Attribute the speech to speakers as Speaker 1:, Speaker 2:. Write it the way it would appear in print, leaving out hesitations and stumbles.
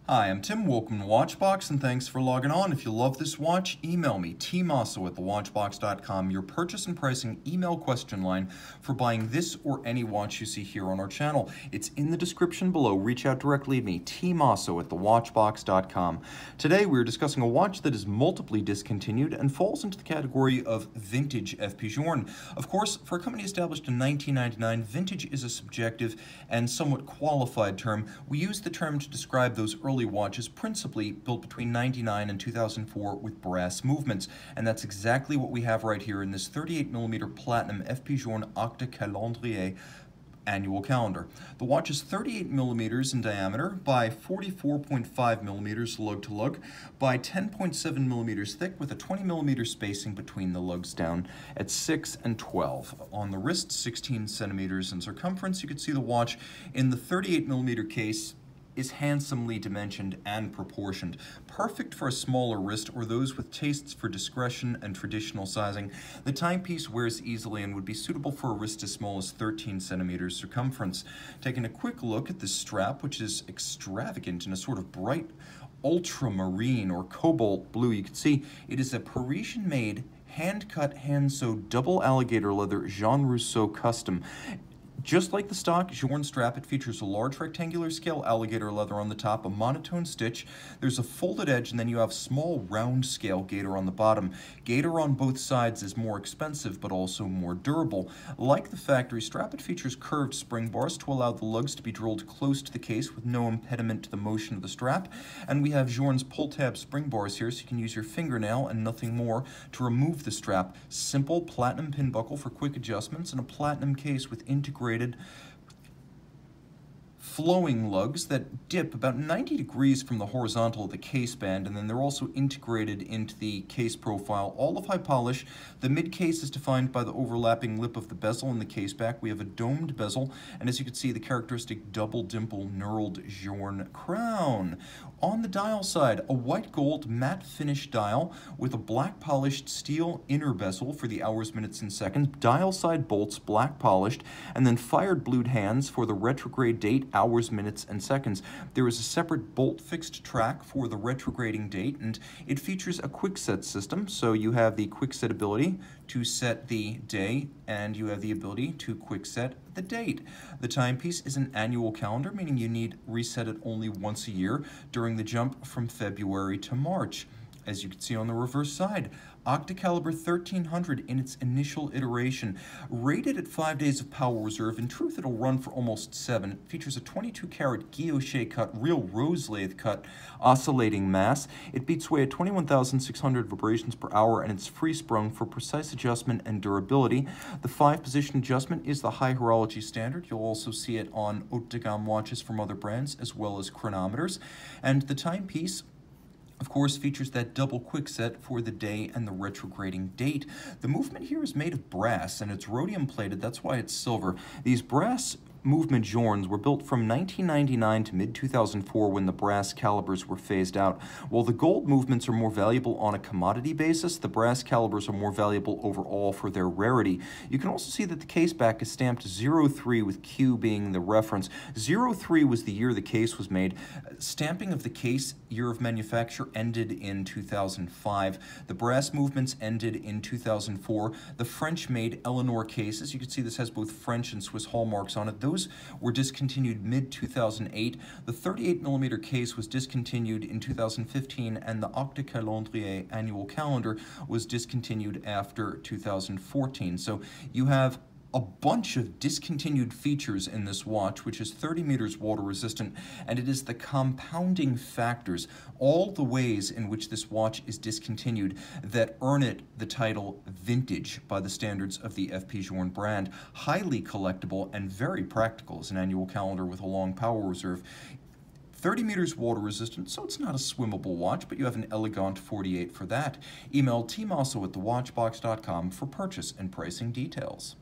Speaker 1: Hi, I'm Tim. Welcome to Watchbox, and thanks for logging on. If you love this watch, email me, tmosso@thewatchbox.com, your purchase and pricing email question line for buying this or any watch you see here on our channel. It's in the description below. Reach out directly to me, tmosso@thewatchbox.com. Today, we're discussing a watch that is multiply discontinued and falls into the category of vintage FP Journe. Of course, for a company established in 1999, vintage is a subjective and somewhat qualified term. We use the term to describe those early watches principally built between 99 and 2004 with brass movements, and that's exactly what we have right here in this 38mm platinum FP Journe Octa Calendrier annual calendar. The watch is 38 millimeters in diameter by 44.5 millimeters lug-to-lug by 10.7 millimeters thick, with a 20 millimeter spacing between the lugs down at 6 and 12. On the wrist, 16 centimeters in circumference. You can see the watch in the 38 millimeter case is handsomely dimensioned and proportioned, perfect for a smaller wrist or those with tastes for discretion and traditional sizing. The timepiece wears easily and would be suitable for a wrist as small as 13 centimeters circumference. Taking a quick look at this strap, which is extravagant in a sort of bright ultramarine or cobalt blue, you can see it is a Parisian-made, hand-cut, hand-sewed double alligator leather Jean Rousseau custom. Just like the stock Journe strap, it features a large rectangular scale alligator leather on the top, a monotone stitch, there's a folded edge, and then you have small round scale gator on the bottom. Gator on both sides is more expensive but also more durable. Like the factory strap, it features curved spring bars to allow the lugs to be drilled close to the case with no impediment to the motion of the strap. And we have Journe's pull tab spring bars here, so you can use your fingernail and nothing more to remove the strap. Simple platinum pin buckle for quick adjustments, and a platinum case with integrated flowing lugs that dip about 90 degrees from the horizontal of the case band, and then they're also integrated into the case profile, all of high polish. The mid case is defined by the overlapping lip of the bezel in the case back. We have a domed bezel, and as you can see, the characteristic double dimple knurled Journe crown. On the dial side, a white gold matte finish dial with a black polished steel inner bezel for the hours, minutes, and seconds, dial side bolts black polished, and then fired blued hands for the retrograde date, hours, minutes, and seconds. There is a separate bolt fixed track for the retrograding date, and it features a quick set system, so you have the quick set ability to set the day, and you have the ability to quick set the date. The timepiece is an annual calendar, meaning you need reset it only once a year during the jump from February to March. As you can see on the reverse side, Octa Caliber 1300 in its initial iteration. Rated at 5 days of power reserve, in truth it'll run for almost 7. It features a 22 karat guilloche cut, real rose lathe cut, oscillating mass. It beats away at 21,600 vibrations per hour, and it's free sprung for precise adjustment and durability. The 5-position adjustment is the high horology standard. You'll also see it on haute de gamme watches from other brands, as well as chronometers. And the timepiece, of course, features that double quick set for the day and the retrograding date. The movement here is made of brass, and it's rhodium plated. That's why it's silver. These brass movement Journes were built from 1999 to mid-2004 when the brass calibers were phased out. While the gold movements are more valuable on a commodity basis, the brass calibers are more valuable overall for their rarity. You can also see that the case back is stamped 03 with Q being the reference. 03 was the year the case was made. Stamping of the case year of manufacture ended in 2005. The brass movements ended in 2004. The French-made Eleanor cases, you can see this has both French and Swiss hallmarks on it. Those were discontinued mid-2008. The 38mm case was discontinued in 2015, and the Octa Calendrier annual calendar was discontinued after 2014. So you have a bunch of discontinued features in this watch, which is 30 meters water resistant, and it is the compounding factors, all the ways in which this watch is discontinued, that earn it the title vintage by the standards of the FP Journe brand. Highly collectible and very practical as an annual calendar with a long power reserve. 30 meters water resistant, so it's not a swimmable watch, but you have an elegant 48 for that. Email tmosso@thewatchbox.com for purchase and pricing details.